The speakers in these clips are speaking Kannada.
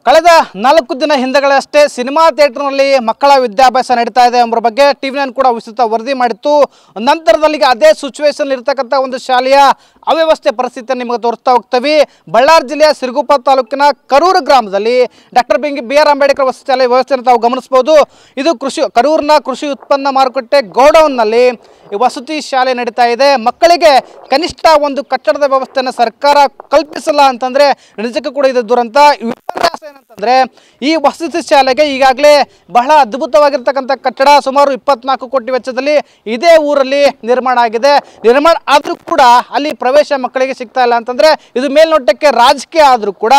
ಕಳೆದ 4 ದಿನ ಹಿಂದೆಗಳಷ್ಟೇ ಸಿನಿಮಾ ಥಿಯೇಟರ್ನಲ್ಲಿ ಮಕ್ಕಳ ವಿದ್ಯಾಭ್ಯಾಸ ನಡೀತಾ ಇದೆ ಎಂಬ ಬಗ್ಗೆ ಟಿವಿ9 ಕೂಡ ವಿಸ್ತೃತ ವರದಿ ಮಾಡಿತ್ತು. ನಂತರದಲ್ಲಿ ಅದೇ ಸಿಚುವೇಶನ್ ಇರತಕ್ಕಂಥ ಒಂದು ಶಾಲೆಯ ಅವ್ಯವಸ್ಥೆ ಪರಿಸ್ಥಿತಿಯನ್ನು ನಿಮಗೆ ತೋರಿಸ್ತಾ ಹೋಗ್ತೀವಿ. ಬಳ್ಳಾರಿ ಜಿಲ್ಲೆಯ ಸಿರುಗುಪ್ಪ ತಾಲೂಕಿನ ಕರೂರು ಗ್ರಾಮದಲ್ಲಿ ಡಾಕ್ಟರ್ ಬಿ.ಆರ್. ಅಂಬೇಡ್ಕರ್ ವಸತಿ ಶಾಲೆ ವ್ಯವಸ್ಥೆಯನ್ನು ತಾವು ಗಮನಿಸಬಹುದು. ಇದು ಕರೂರಿನ ಕೃಷಿ ಉತ್ಪನ್ನ ಮಾರುಕಟ್ಟೆ ಗೋಡೌನ್ನಲ್ಲಿ ವಸತಿ ಶಾಲೆ ನಡೀತಾ ಇದೆ. ಮಕ್ಕಳಿಗೆ ಕನಿಷ್ಠ ಒಂದು ಕಟ್ಟಡದ ವ್ಯವಸ್ಥೆಯನ್ನು ಸರ್ಕಾರ ಕಲ್ಪಿಸಲ್ಲ ಅಂತಂದ್ರೆ ನಿಜಕ್ಕೂ ಕೂಡ ಇದು ದುರಂತ. ವಿಪರ್ಯಾಸ ಏನಂತಂದ್ರೆ ಈ ವಸತಿ ಶಾಲೆಗೆ ಈಗಾಗಲೇ ಬಹಳ ಅದ್ಭುತವಾಗಿರ್ತಕ್ಕಂಥ ಕಟ್ಟಡ ಸುಮಾರು 24 ಕೋಟಿ ವೆಚ್ಚದಲ್ಲಿ ಇದೇ ಊರಲ್ಲಿ ನಿರ್ಮಾಣ ಆಗಿದೆ. ನಿರ್ಮಾಣ ಆದರೂ ಕೂಡ ಅಲ್ಲಿ ಪ್ರವೇಶ ಮಕ್ಕಳಿಗೆ ಸಿಗ್ತಾ ಇಲ್ಲ ಅಂತಂದ್ರೆ ಇದು ಮೇಲ್ನೋಟಕ್ಕೆ ರಾಜಕೀಯ ಆದರೂ ಕೂಡ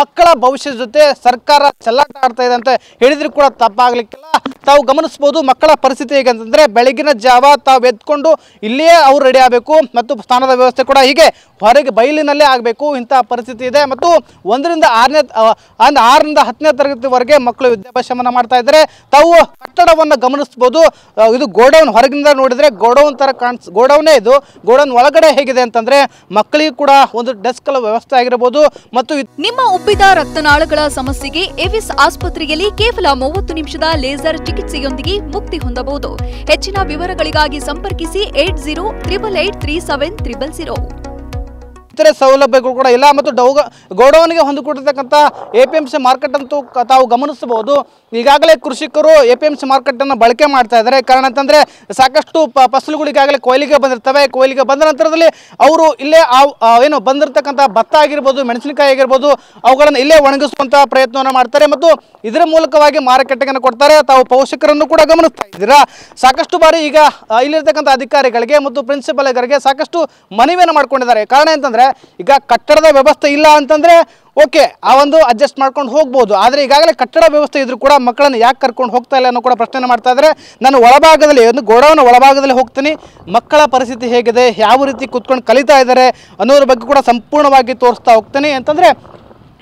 ಮಕ್ಕಳ ಭವಿಷ್ಯದ ಜೊತೆ ಸರ್ಕಾರ ಚೆಲ್ಲಾಟ ಆಡ್ತಾ ಇದೆ ಅಂತ ಹೇಳಿದ್ರು ಕೂಡ ತಪ್ಪಾಗ್ಲಿಕ್ಕಿಲ್ಲ. ತಾವು ಗಮನಿಸಬಹುದು ಮಕ್ಕಳ ಪರಿಸ್ಥಿತಿ ಹೇಗೆ ಅಂತಂದ್ರೆ ಬೆಳಗಿನ ಜಾವ ತಾವು ಎದ್ಕೊಂಡು ಇಲ್ಲಿಯೇ ಅವ್ರು ರೆಡಿ ಆಗಬೇಕು ಮತ್ತು ಸ್ಥಾನದ ವ್ಯವಸ್ಥೆ ಕೂಡ ಹೀಗೆ ಹೊರಗೆ ಬಯಲಿನಲ್ಲೇ ಆಗಬೇಕು. ಇಂತಹ ಪರಿಸ್ಥಿತಿ ಇದೆ ಮತ್ತು 1ರಿಂದ 6ರಿಂದ 10ನೇ ತರಗತಿವರೆಗೆ ಮಕ್ಕಳು ವಿದ್ಯಾಭ್ಯಾಸವನ್ನು ಮಾಡ್ತಾ ಇದ್ದಾರೆ. ತಾವು ಕಟ್ಟಡವನ್ನು ಗಮನಿಸಬಹುದು. ಇದು ಗೋಡೌನ್ ಹೊರಗಿನಿಂದ ನೋಡಿದ್ರೆ ಗೋಡೌನ್ ತರ ಗೋಡೌನೇ ಇದು. ಗೋಡೌನ್ ಒಳಗಡೆ ಹೇಗಿದೆ ಅಂತಂದ್ರೆ ಮಕ್ಕಳಿಗೆ ಕೂಡ ಒಂದು ಡೆಸ್ಕ್ ವ್ಯವಸ್ಥೆ ಆಗಿರಬಹುದು. ಮತ್ತು ನಿಮ್ಮ ಉಬ್ಬಿದ ರಕ್ತನಾಳಗಳ ಸಮಸ್ಯೆಗೆ ಎವಿಸ್ ಆಸ್ಪತ್ರೆಯಲ್ಲಿ ಕೇವಲ 30 ನಿಮಿಷದ ಲೇಸರ್ ಚಿಕಿತ್ಸೆಯೊಂದಿಗೆ ಮುಕ್ತಿ ಹೊಂದಬಹುದು. ಹೆಚ್ಚಿನ ವಿವರಗಳಿಗಾಗಿ ಸಂಪರ್ಕಿಸಿ 8088837300. ಇತರೆ ಸೌಲಭ್ಯಗಳು ಕೂಡ ಇಲ್ಲ ಮತ್ತು ಗೋಡೌನ್ಗೆ ಹೊಂದಿಕೊಂಡಿರ್ತಕ್ಕಂಥ APMC ಮಾರ್ಕೆಟ್ ಅಂತೂ ತಾವು ಗಮನಿಸಬಹುದು. ಈಗಾಗಲೇ ಕೃಷಿಕರು APMC ಮಾರ್ಕೆಟನ್ನು ಬಳಕೆ ಮಾಡ್ತಾ ಇದ್ದಾರೆ. ಕಾರಣ ಅಂತಂದರೆ ಸಾಕಷ್ಟು ಫಸಲುಗಳು ಈಗಾಗಲೇ ಕೊಯ್ಲಿಗೆ ಬಂದಿರ್ತವೆ. ಕೊಯ್ಲಿಗೆ ಬಂದ ನಂತರದಲ್ಲಿ ಅವರು ಇಲ್ಲೇ ಏನು ಬಂದಿರತಕ್ಕಂಥ ಭತ್ತ ಆಗಿರ್ಬೋದು, ಮೆಣಸಿನಕಾಯಿ ಆಗಿರ್ಬೋದು, ಅವುಗಳನ್ನು ಇಲ್ಲೇ ಒಣಗಿಸುವಂಥ ಪ್ರಯತ್ನವನ್ನು ಮಾಡ್ತಾರೆ ಮತ್ತು ಇದರ ಮೂಲಕವಾಗಿ ಮಾರುಕಟ್ಟೆಗೆ ಕೊಡ್ತಾರೆ. ತಾವು ಪೋಷಕರನ್ನು ಕೂಡ ಗಮನಿಸ್ತಾ ಇದ್ದೀರಾ. ಸಾಕಷ್ಟು ಬಾರಿ ಈಗ ಇಲ್ಲಿರ್ತಕ್ಕಂಥ ಅಧಿಕಾರಿಗಳಿಗೆ ಮತ್ತು ಪ್ರಿನ್ಸಿಪಲ್ಗಳಿಗೆ ಸಾಕಷ್ಟು ಮನವಿಯನ್ನು ಮಾಡ್ಕೊಂಡಿದ್ದಾರೆ. ಕಾರಣ ಅಂತಂದರೆ ಈಗ ಕಟ್ಟಡದ ವ್ಯವಸ್ಥೆ ಇಲ್ಲ ಅಂತಂದ್ರೆ ಓಕೆ, ಆ ಒಂದು ಅಡ್ಜಸ್ಟ್ ಮಾಡ್ಕೊಂಡು ಹೋಗ್ಬೋದು. ಆದರೆ ಈಗಾಗಲೇ ಕಟ್ಟಡ ವ್ಯವಸ್ಥೆ ಇದ್ರೂ ಕೂಡ ಮಕ್ಕಳನ್ನು ಯಾಕೆ ಕರ್ಕೊಂಡು ಹೋಗ್ತಾ ಇಲ್ಲ ಅನ್ನೋ ಕೂಡ ಪ್ರಶ್ನೆ ಮಾಡ್ತಾ ಇದ್ದಾರೆ. ನಾನು ಒಳಭಾಗದಲ್ಲಿ ಒಂದು ಗೋಡೌನ್ ಒಳಭಾಗದಲ್ಲಿ ಹೋಗ್ತೀನಿ, ಮಕ್ಕಳ ಪರಿಸ್ಥಿತಿ ಹೇಗಿದೆ, ಯಾವ ರೀತಿ ಕೂತ್ಕೊಂಡು ಕಲಿತಾ ಇದ್ದಾರೆ ಅನ್ನೋದ್ರ ಬಗ್ಗೆ ಕೂಡ ಸಂಪೂರ್ಣವಾಗಿ ತೋರಿಸ್ತಾ ಹೋಗ್ತೀನಿ. ಅಂತಂದರೆ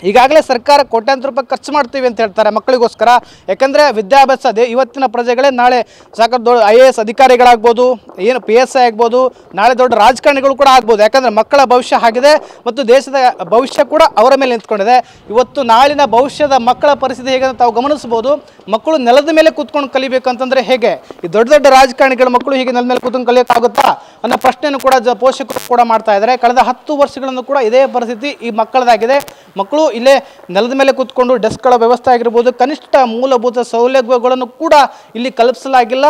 ಈಗಾಗಲೇ ಸರ್ಕಾರ ಕೋಟ್ಯಾಂತರ ರೂಪಾಯಿ ಖರ್ಚು ಮಾಡ್ತೀವಿ ಅಂತ ಹೇಳ್ತಾರೆ ಮಕ್ಕಳಿಗೋಸ್ಕರ. ಯಾಕಂದರೆ ವಿದ್ಯಾಭ್ಯಾಸ ಅದೇ ಇವತ್ತಿನ ಪ್ರಜೆಗಳೇ ನಾಳೆ ಸಾಕಷ್ಟು ದೊಡ್ಡ IAS ಅಧಿಕಾರಿಗಳಾಗ್ಬೋದು, ಏನು PSI ಆಗ್ಬೋದು, ನಾಳೆ ದೊಡ್ಡ ರಾಜಕಾರಣಿಗಳು ಕೂಡ ಆಗ್ಬೋದು. ಯಾಕಂದರೆ ಮಕ್ಕಳ ಭವಿಷ್ಯ ಆಗಿದೆ ಮತ್ತು ದೇಶದ ಭವಿಷ್ಯ ಕೂಡ ಅವರ ಮೇಲೆ ನಿಂತ್ಕೊಂಡಿದೆ. ಇವತ್ತು ನಾಳಿನ ಭವಿಷ್ಯದ ಮಕ್ಕಳ ಪರಿಸ್ಥಿತಿ ಹೇಗೆ ಅಂತ ತಾವು ಗಮನಿಸ್ಬೋದು. ಮಕ್ಕಳು ನೆಲದ ಮೇಲೆ ಕೂತ್ಕೊಂಡು ಕಲಿಬೇಕು ಅಂತಂದರೆ ಹೇಗೆ? ಈ ದೊಡ್ಡ ದೊಡ್ಡ ರಾಜಕಾರಣಿಗಳ ಮಕ್ಕಳು ಹೀಗೆ ನೆಲದ ಮೇಲೆ ಕೂತ್ಕೊಂಡು ಕಲಿಯೋಕ್ಕಾಗುತ್ತಾ ಅನ್ನೋ ಪ್ರಶ್ನೆಯನ್ನು ಕೂಡ ಪೋಷಕರು ಕೂಡ ಮಾಡ್ತಾ ಇದ್ದಾರೆ. ಕಳೆದ 10 ವರ್ಷಗಳನ್ನು ಕೂಡ ಇದೇ ಪರಿಸ್ಥಿತಿ ಈ ಮಕ್ಕಳದಾಗಿದೆ. ಮಕ್ಕಳು ಇಲ್ಲೇ ನೆಲದ ಮೇಲೆ ಕೂತ್ಕೊಂಡು ಡೆಸ್ಕ್ಗಳ ವ್ಯವಸ್ಥೆ ಆಗಿರ್ಬೋದು, ಕನಿಷ್ಠ ಮೂಲಭೂತ ಸೌಲಭ್ಯಗಳನ್ನು ಕೂಡ ಇಲ್ಲಿ ಕಲ್ಪಿಸಲಾಗಿಲ್ಲ.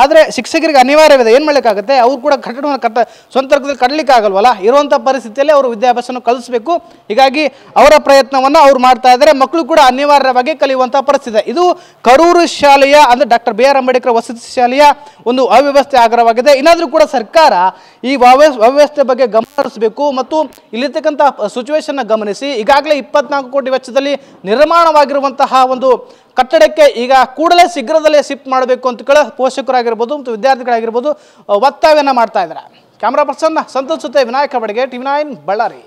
ಆದರೆ ಶಿಕ್ಷಕರಿಗೆ ಅನಿವಾರ್ಯವಿದೆ, ಏನು ಮಾಡಲಿಕ್ಕಾಗುತ್ತೆ? ಅವ್ರು ಕೂಡ ಕಟ್ಟಡವನ್ನು ಸ್ವಂತ ಕಟ್ಟಲಿಕ್ಕೆ ಆಗಲ್ವಲ್ಲ. ಇರುವಂಥ ಪರಿಸ್ಥಿತಿಯಲ್ಲಿ ಅವರು ವಿದ್ಯಾಭ್ಯಾಸನ ಕಲಿಸಬೇಕು. ಹೀಗಾಗಿ ಅವರ ಪ್ರಯತ್ನವನ್ನು ಅವ್ರು ಮಾಡ್ತಾ ಇದ್ದಾರೆ. ಮಕ್ಕಳು ಕೂಡ ಅನಿವಾರ್ಯವಾಗಿ ಕಲಿಯುವಂಥ ಪರಿಸ್ಥಿತಿ. ಇದು ಕರೂರು ಶಾಲೆಯ ಅಂದರೆ ಡಾಕ್ಟರ್ B.ಆರ್. ಅಂಬೇಡ್ಕರ್ ವಸತಿ ಶಾಲೆಯ ಒಂದು ಅವ್ಯವಸ್ಥೆ ಆಗರವಾಗಿದೆ. ಇನ್ನಾದರೂ ಕೂಡ ಸರ್ಕಾರ ಈ ಅವ್ಯವಸ್ಥೆ ಬಗ್ಗೆ ಗಮನ ಹರಿಸಬೇಕು ಮತ್ತು ಇಲ್ಲಿರ್ತಕ್ಕಂಥ ಸಿಚುವೇಶನ್ನ ಗಮನಿಸಿ ಈಗಾಗಲೇ 24 ಕೋಟಿ ವೆಚ್ಚದಲ್ಲಿ ನಿರ್ಮಾಣವಾಗಿರುವಂತಹ ಒಂದು ಕಟ್ಟಡಕ್ಕೆ ಈಗ ಕೂಡಲೇ ಶೀಘ್ರದಲ್ಲೇ ಶಿಫ್ಟ್ ಮಾಡಬೇಕು ಅಂತ ಪೋಷಕರಾಗಿರ್ಬೋದು ಮತ್ತು ವಿದ್ಯಾರ್ಥಿಗಳಾಗಿರ್ಬೋದು ಒತ್ತಾಯವನ್ನು ಮಾಡ್ತಾ ಇದ್ದಾರೆ. ಕ್ಯಾಮ್ರಾ ಪರ್ಸನ್ ಸಂತೋಷ್ ಜೊತೆ ವಿನಾಯಕ ಬಡಿಗೆ, ಟಿವಿ9 ಬಳ್ಳಾರಿ.